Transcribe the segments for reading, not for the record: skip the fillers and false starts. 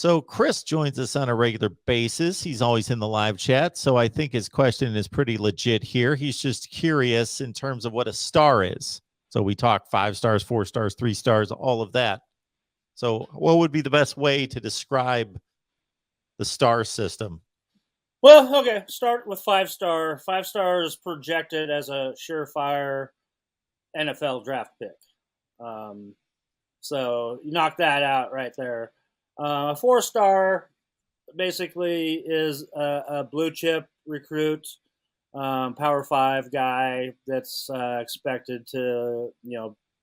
So Chris joins us on a regular basis. He's always in the live chat. So I think his question is pretty legit here. He's just curious in terms of what a star is. So we talk 5 stars, 4 stars, 3 stars, all of that. So what would be the best way to describe the star system? Well, okay, start with 5 star. 5 stars projected as a surefire NFL draft pick. So you knock that out right there. A 4 star basically is a blue chip recruit, Power 5 guy that's expected to,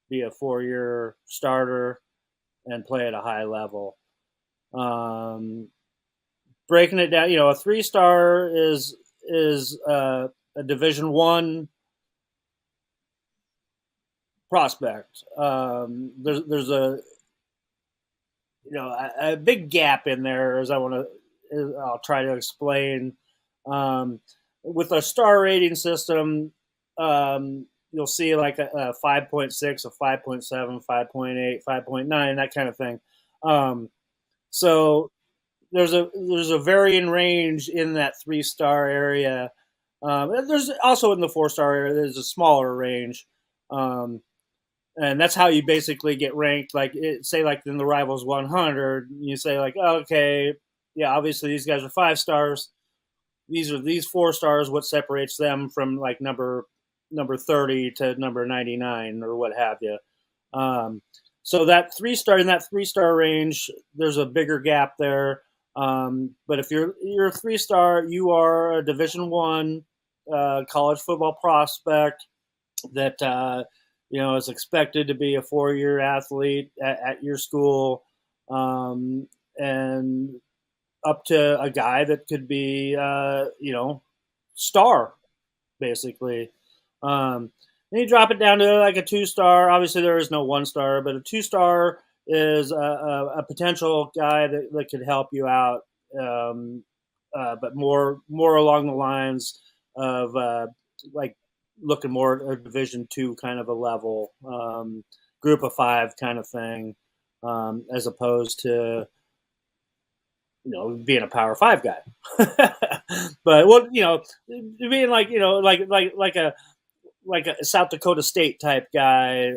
be a 4-year starter and play at a high level. Breaking it down, a 3 star is a Division I prospect. There's a big gap in there, as I'll try to explain. With a star rating system, you'll see like a 5.6, a 5.7, 5.8, 5.9, that kind of thing. So there's a varying range in that 3-star area. There's also in the 4-star area, there's a smaller range. And that's how you basically get ranked. Like, say, like in the Rivals 100, you say like, oh, okay, yeah, obviously these guys are 5 stars. These 4 stars. What separates them from like number 30 to number 99 or what have you. So that 3-star in that 3-star range, there's a bigger gap there. But if you're a 3-star, you are a Division I college football prospect that is expected to be a 4-year athlete at your school, and up to a guy that could be star basically. Then you drop it down to like a 2-star. Obviously, there is no 1-star, but a 2-star is a potential guy that could help you out, but more along the lines of like looking more at a Division II kind of a level, group of 5 kind of thing, as opposed to being a Power 5 guy. But being like a South Dakota State type guy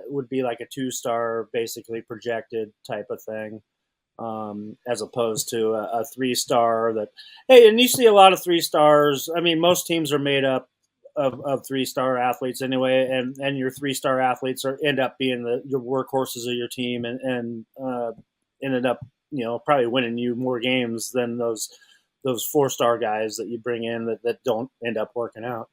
would be like a 2-star, basically projected type of thing, as opposed to a 3-star that, hey, and you see a lot of 3-stars. I mean, most teams are made up of 3-star athletes anyway, and your 3-star athletes end up being your workhorses of your team, and ended up probably winning you more games than those 4-star guys that you bring in that don't end up working out.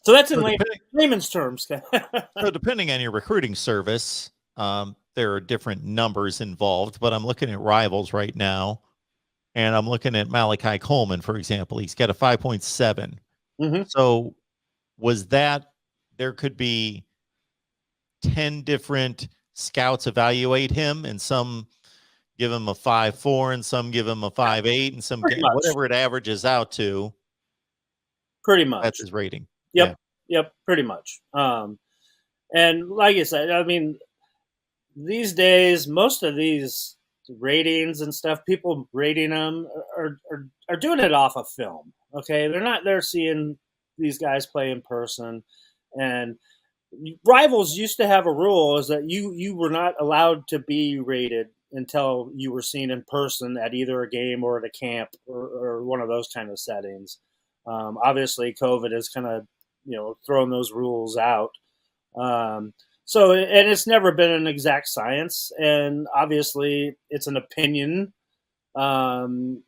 So that's in layman's terms. So depending on your recruiting service, there are different numbers involved, but I'm looking at Rivals right now, and I'm looking at Malachi Coleman, for example. He's got a 5.7. Mm-hmm. So was that there could be 10 different scouts evaluate him, and some give him a 5.4 and some give him a 5.8 and some whatever it averages out to. Pretty much. That's his rating. Yep. Yeah. Yep. Pretty much. And like I said, I mean, these days, most of these ratings and stuff, people rating them are doing it off of film. Okay. They're not there seeing these guys play in person. And Rivals used to have a rule is that you were not allowed to be rated until you were seen in person at either a game or at a camp or one of those kind of settings. Obviously, COVID has kind of thrown those rules out. So, and it's never been an exact science, and obviously it's an opinion. And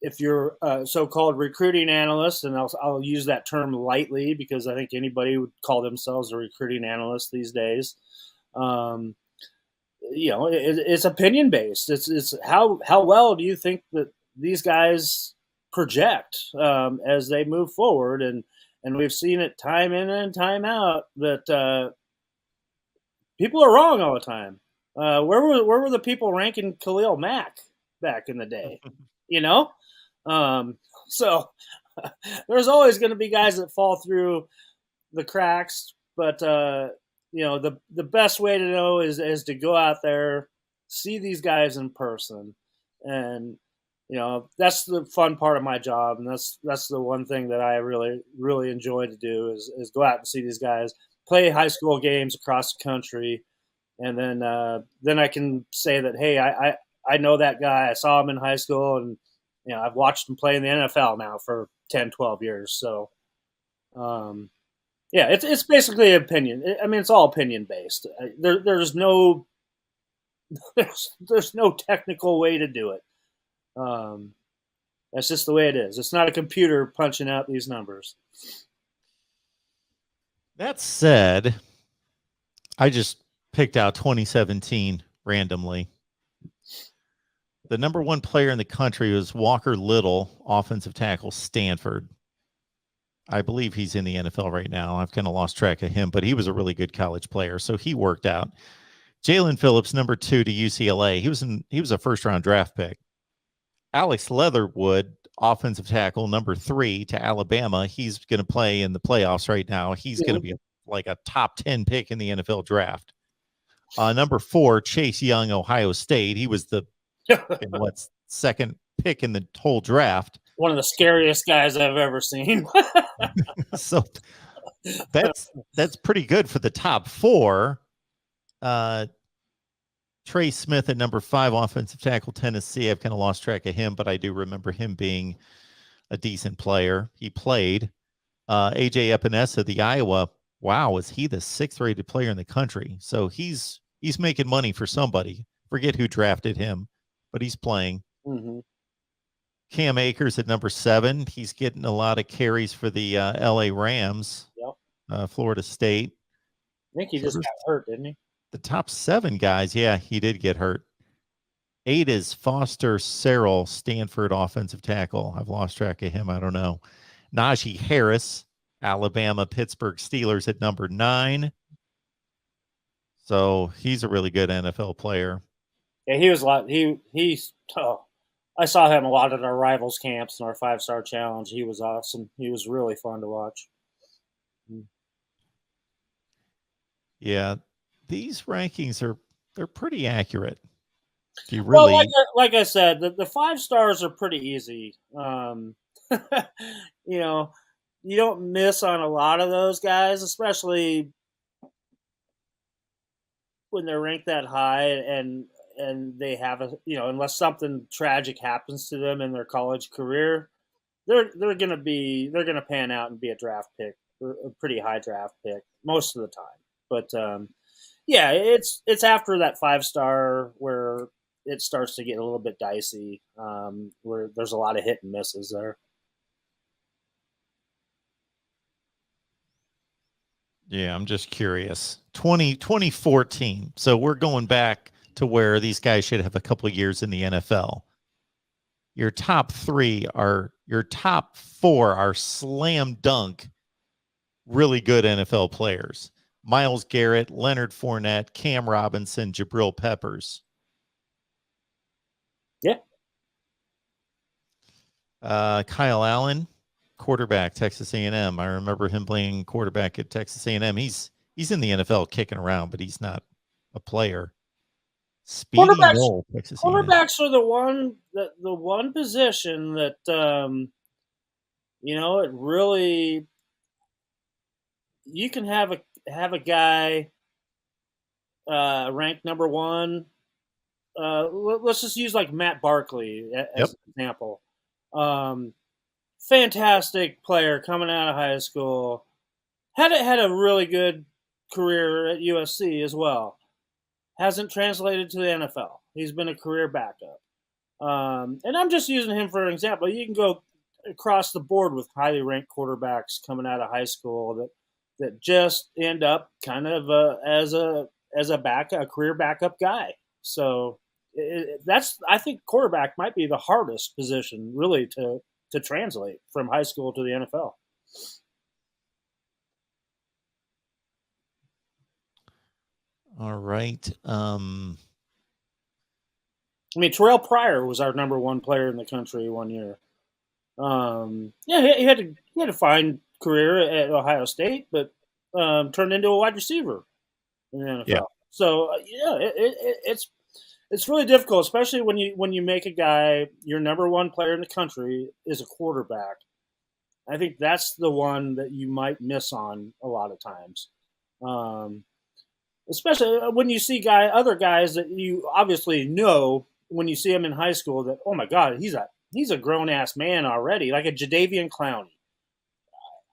if you're a so-called recruiting analyst, and I'll use that term lightly because I think anybody would call themselves a recruiting analyst these days. It's opinion based. It's how well do you think that these guys project as they move forward, and we've seen it time in and time out that people are wrong all the time. Where were the people ranking Khalil Mack back in the day? So there's always going to be guys that fall through the cracks, but the best way to know is to go out there, see these guys in person, and that's the fun part of my job, and that's the one thing that I really enjoy to do is go out and see these guys play high school games across the country, and then I can say that, hey, I know that guy. I saw him in high school, and I've watched him play in the NFL now for 10, 12 years. So um, yeah, it's basically opinion. I mean, it's all opinion based. There's no there's no technical way to do it. Um, that's just the way it is. It's not a computer punching out these numbers. That said, I just picked out 2017 randomly. The number one player in the country was Walker Little, offensive tackle, Stanford. I believe he's in the NFL right now. I've kind of lost track of him, but he was a really good college player, so he worked out. Jalen Phillips, number 2 to UCLA. He was a first-round draft pick. Alex Leatherwood, offensive tackle, number 3 to Alabama. He's going to play in the playoffs right now. He's going to be like a top 10 pick in the NFL draft. Number 4, Chase Young, Ohio State. He was the second pick in the whole draft. One of the scariest guys I've ever seen. So that's pretty good for the top 4. Trey Smith at number 5, offensive tackle, Tennessee. I've kind of lost track of him, but I do remember him being a decent player. He played. AJ Epinesa, the Iowa. Wow, is he the 6th rated player in the country? So he's making money for somebody. Forget who drafted him, but he's playing. Mm-hmm. Cam Akers at number 7. He's getting a lot of carries for the LA Rams. Yep. Florida State. I think he just got hurt, didn't he? The top 7 guys, yeah, he did get hurt. 8 is Foster Sarrell, Stanford offensive tackle. I've lost track of him. I don't know. Najee Harris, Alabama, Pittsburgh Steelers at number 9. So he's a really good NFL player. Yeah, he was a lot. I saw him a lot at our rivals camps and our 5-star challenge. He was awesome. He was really fun to watch. Yeah, these rankings they're pretty accurate. Do you really? Well, like I said, the 5 stars are pretty easy. You don't miss on a lot of those guys, especially when they're ranked that high, and they have unless something tragic happens to them in their college career, they're gonna pan out and be a draft pick, a pretty high draft pick most of the time. But yeah, it's after that 5-star where it starts to get a little bit dicey, where there's a lot of hit and misses there. Yeah, I'm just curious. 2014. So we're going back to where these guys should have a couple of years in the NFL. Your top 4 are slam dunk, really good NFL players. Myles Garrett, Leonard Fournette, Cam Robinson, Jabril Peppers. Yeah. Kyle Allen, quarterback, Texas A&M. I remember him playing quarterback at Texas A&M. He's in the NFL kicking around, but he's not a player. Quarterbacks are the one position that it really, you can have a guy ranked number 1. Let's just use like Matt Barkley as an example. Fantastic player coming out of high school. Had a really good career at USC as well. Hasn't translated to the NFL. He's been a career backup. And I'm just using him for an example. You can go across the board with highly ranked quarterbacks coming out of high school that just end up kind of as a career backup guy. So I think quarterback might be the hardest position really to translate from high school to the NFL. All right. I mean, Terrell Pryor was our number 1 player in the country one year. He had a fine career at Ohio State, but turned into a wide receiver in the NFL. Yeah. So it's really difficult, especially when you make a guy your number one player in the country is a quarterback. I think that's the one that you might miss on a lot of times, um, especially when you see other guys that you obviously know when you see him in high school. That, oh my God, he's a grown ass man already, like a Jadavian Clowney.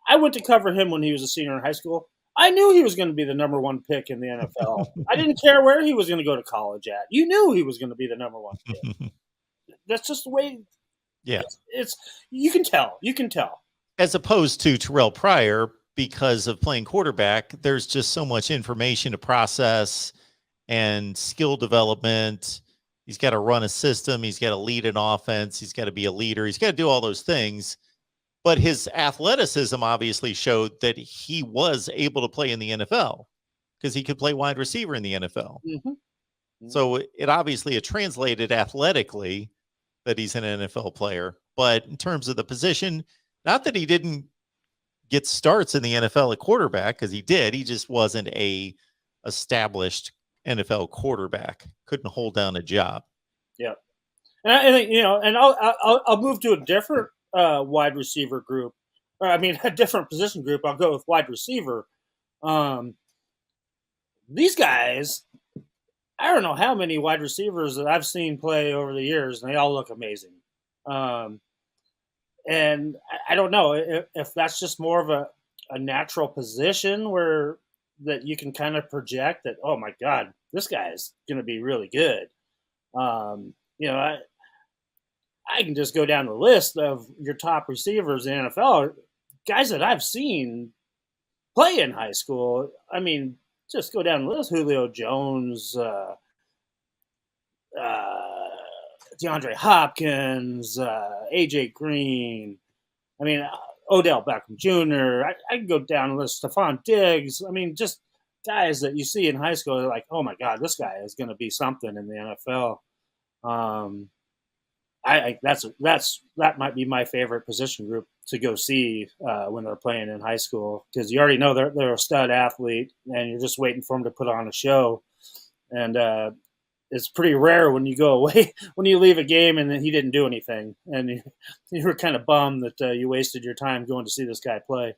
I went to cover him when he was a senior in high school. I knew he was going to be the number one pick in the NFL. I didn't care where he was going to go to college at. You knew he was going to be the number one pick. That's just the way. Yeah. It's you can tell. You can tell. As opposed to Terrell Pryor, because of playing quarterback, there's just so much information to process and skill development. He's got to run a system. He's got to lead an offense. He's got to be a leader. He's got to do all those things. But his athleticism obviously showed that he was able to play in the NFL because he could play wide receiver in the NFL. Mm-hmm. So it translated athletically that he's an NFL player. But in terms of the position, not that he didn't get starts in the NFL at quarterback, because he did. He just wasn't a established NFL quarterback. Couldn't hold down a job. Yeah, and I think and I'll move to a different wide receiver group. I mean, a different position group. I'll go with wide receiver. These guys, I don't know how many wide receivers that I've seen play over the years, and they all look amazing. And I don't know if that's just more of a natural position where that you can kind of project that, oh my God, this guy is going to be really good. I can just go down the list of your top receivers in the NFL, guys that I've seen play in high school. I mean, just go down the list: Julio Jones, DeAndre Hopkins, AJ Green. I mean, Odell Beckham Jr. I can go down the list. Stephon Diggs. I mean, just guys that you see in high school. They're like, oh my God, this guy is going to be something in the NFL. That might be my favorite position group to go see when they're playing in high school, because you already know they're a stud athlete, and you're just waiting for them to put on a show. And it's pretty rare when you go away, when you leave a game and he didn't do anything, and you were kind of bummed that you wasted your time going to see this guy play.